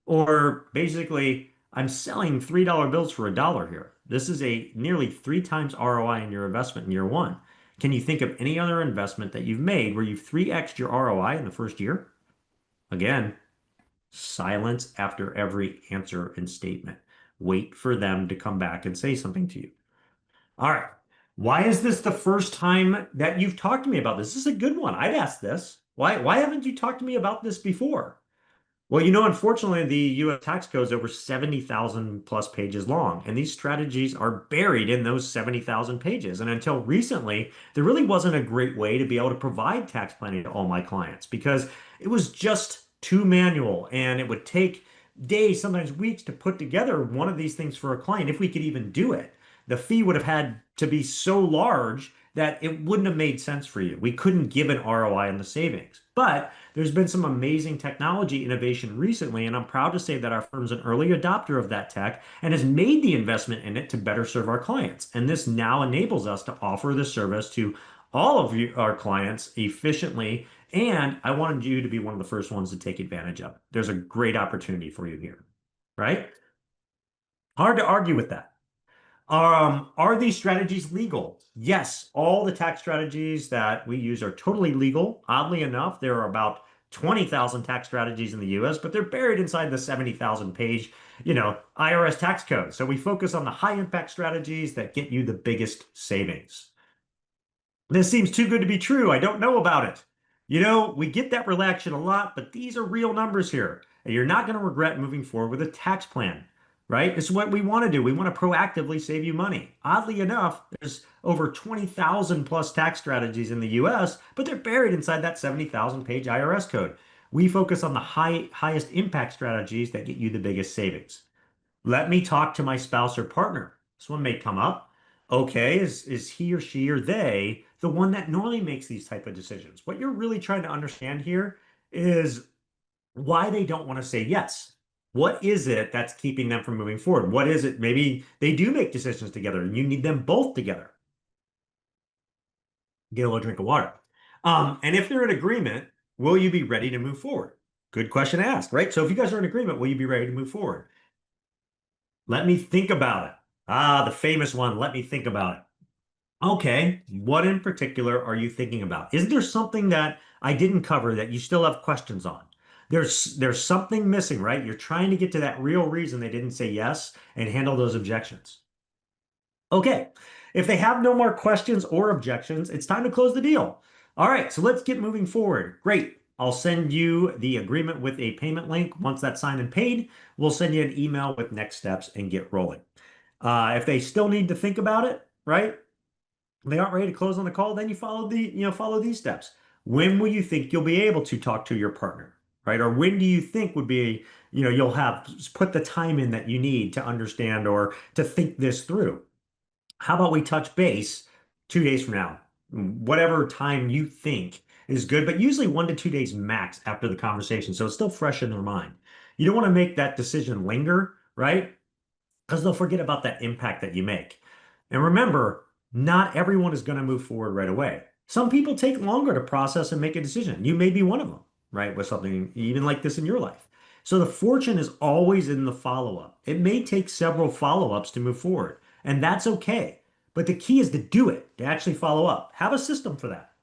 Or basically, I'm selling $3 bills for $1 here. This is a nearly 3 times ROI in your investment in year one. Can you think of any other investment that you've made where you've 3x'd your ROI in the first year? Again, silence after every answer and statement. Wait for them to come back and say something to you. All right. Why is this the first time that you've talked to me about this? This is a good one. I'd ask this. Why haven't you talked to me about this before? Well, unfortunately, the US tax code is over 70,000 plus pages long, and these strategies are buried in those 70,000 pages. And until recently, there really wasn't a great way to be able to provide tax planning to all my clients because it was just too manual and it would take days, sometimes weeks to put together one of these things for a client if we could even do it. The fee would have had to be so large that it wouldn't have made sense for you. We couldn't give an ROI on the savings. But there's been some amazing technology innovation recently, and I'm proud to say that our firm's an early adopter of that tech and has made the investment in it to better serve our clients. And this now enables us to offer the service to all of our clients efficiently. And I wanted you to be one of the first ones to take advantage of it. There's a great opportunity for you here, right? Hard to argue with that. Are these strategies legal? Yes, all the tax strategies that we use are totally legal. Oddly enough, there are about 20,000 tax strategies in the US, but they're buried inside the 70,000 page, IRS tax code. So we focus on the high impact strategies that get you the biggest savings. This seems too good to be true. I don't know about it. We get that reaction a lot, but these are real numbers here. And you're not going to regret moving forward with a tax plan, right? This is what we want to do. We want to proactively save you money. Oddly enough, there's over 20,000 plus tax strategies in the US, but they're buried inside that 70,000 page IRS code. We focus on the highest impact strategies that get you the biggest savings. Let me talk to my spouse or partner. This one may come up. Okay, is he or she or they the one that normally makes these type of decisions? What you're really trying to understand here is why they don't want to say yes. What is it that's keeping them from moving forward? What is it? Maybe they do make decisions together and you need them both together. Get a little drink of water. And if they're in agreement, will you be ready to move forward? Good question to ask, right? So if you guys are in agreement, will you be ready to move forward? Let me think about it. The famous one, let me think about it. Okay, what in particular are you thinking about? Is there something that I didn't cover that you still have questions on? There's something missing, right? You're trying to get to that real reason they didn't say yes and handle those objections. Okay, if they have no more questions or objections, it's time to close the deal. All right, so let's get moving forward. Great. I'll send you the agreement with a payment link. Once that's signed and paid, we'll send you an email with next steps and get rolling. If they still need to think about it, right? They aren't ready to close on the call, then you follow these steps. When will you think you'll be able to talk to your partner, right? Or when do you think would be, you'll have put the time in that you need to understand or to think this through? How about we touch base 2 days from now? Whatever time you think is good, but usually 1 to 2 days max after the conversation. So it's still fresh in their mind. You don't want to make that decision linger, right? Because they'll forget about that impact that you make. And remember, not everyone is going to move forward right away. Some people take longer to process and make a decision. You may be one of them, right? With something even like this in your life. So the fortune is always in the follow-up. It may take several follow-ups to move forward, and that's okay. But the key is to do it, to actually follow up. Have a system for that.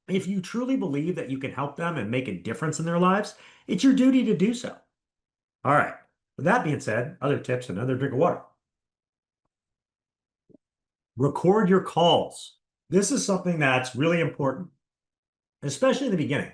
If you truly believe that you can help them and make a difference in their lives, it's your duty to do so. All right. With that being said, other tips, another drink of water. Record your calls. This is something that's really important, especially in the beginning.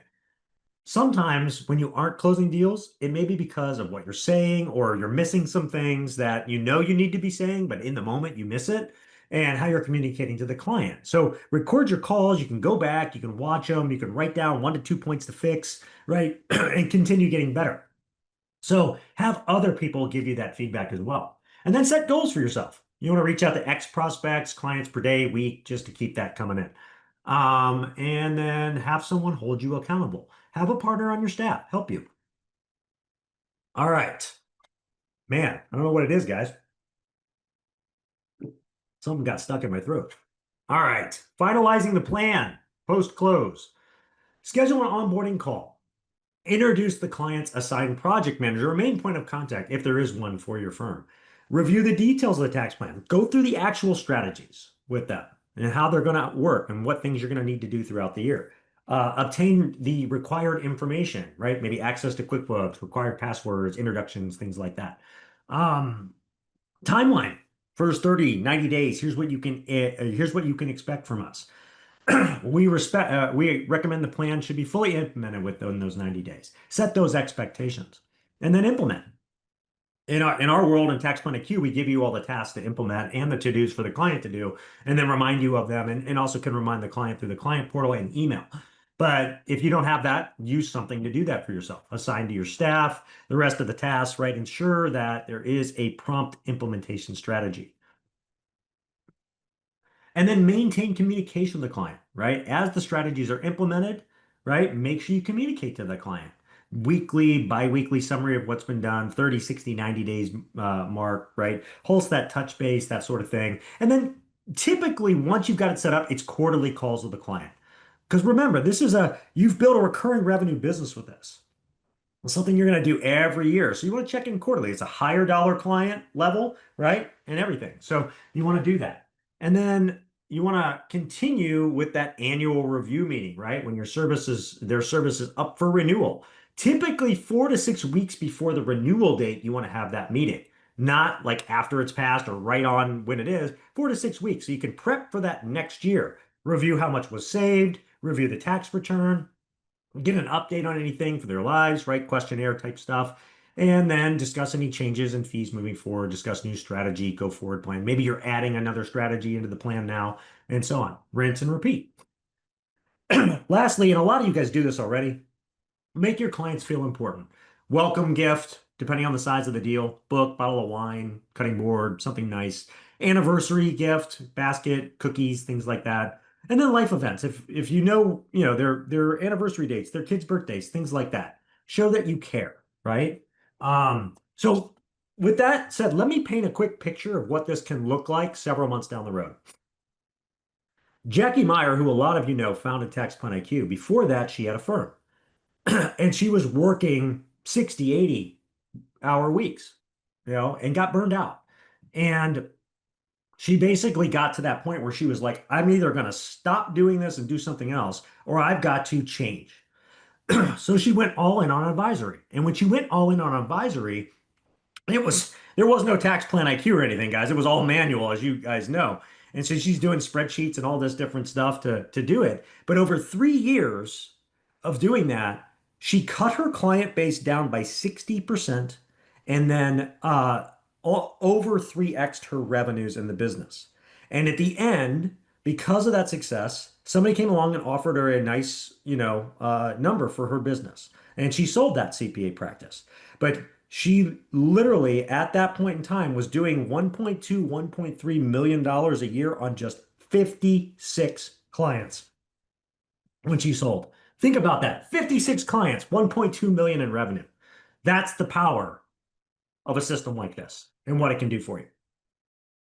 Sometimes when you aren't closing deals, it may be because of what you're saying or you're missing some things that you know you need to be saying, but in the moment you miss it and how you're communicating to the client. So record your calls. You can go back, you can watch them, you can write down 1 to 2 points to fix, right? And continue getting better. So have other people give you that feedback as well. And then set goals for yourself. You want to reach out to X prospects, clients per day, week, just to keep that coming in. And then have someone hold you accountable. Have a partner on your staff help you. All right. Man, I don't know what it is, guys. Something got stuck in my throat. All right. Finalizing the plan post close. Schedule an onboarding call. Introduce the client's assigned project manager or main point of contact if there is one for your firm. Review the details of the tax plan. Go through the actual strategies with them and how they're going to work and what things you're going to need to do throughout the year. Obtain the required information, right? Maybe access to QuickBooks, required passwords, introductions, things like that. Um, Timeline. First 30, 90 days. Here's what you can expect from us. We recommend the plan should be fully implemented within those 90 days. Set those expectations and then implement. In our world in TaxPlanIQ, we give you all the tasks to implement and the to-dos for the client to do, and then remind you of them and also can remind the client through the client portal and email. But if you don't have that, use something to do that for yourself. Assign to your staff the rest of the tasks, right? Ensure that there is a prompt implementation strategy. And then maintain communication with the client, right? As the strategies are implemented, right? Make sure you communicate to the client. Weekly, bi-weekly summary of what's been done, 30, 60, 90 days mark, right? Holds that touch base, that sort of thing. And then typically, once you've got it set up, it's quarterly calls with the client. Because remember, you've built a recurring revenue business with this. It's something you're going to do every year. So you want to check in quarterly. It's a higher dollar client level, right? And everything. So you want to do that. And then you want to continue with that annual review meeting, right? When their service is up for renewal. Typically 4 to 6 weeks before the renewal date, you want to have that meeting. Not like after it's passed or right on when it is, 4 to 6 weeks. So you can prep for that next year. Review how much was saved, review the tax return, get an update on anything for their lives, right? Questionnaire type stuff. And then discuss any changes and fees moving forward, discuss new strategy, go forward plan. Maybe you're adding another strategy into the plan now, and so on. Rinse and repeat. Lastly, and a lot of you guys do this already, make your clients feel important. Welcome gift, depending on the size of the deal, book, bottle of wine, cutting board, something nice. Anniversary gift, basket, cookies, things like that. And then life events. If you know their anniversary dates, their kids' birthdays, things like that. Show that you care, right? So with that said, let me paint a quick picture of what this can look like several months down the road. Jackie Meyer, who a lot of you know, founded TaxPlanIQ. Before that, she had a firm. And she was working 60, 80-hour weeks, and got burned out. And she basically got to that point where she was like, I'm either going to stop doing this and do something else, or I've got to change. So she went all in on advisory. And when she went all in on advisory, there was no TaxPlanIQ or anything, guys. It was all manual, as you guys know. And so she's doing spreadsheets and all this different stuff to do it. But over 3 years of doing that, she cut her client base down by 60% and then over 3x'd her revenues in the business. And at the end, because of that success, somebody came along and offered her a nice, number for her business. And she sold that CPA practice. But she literally, at that point in time, was doing $1.2 million a year on just 56 clients when she sold. Think about that. 56 clients, 1.2 million in revenue. That's the power of a system like this and what it can do for you.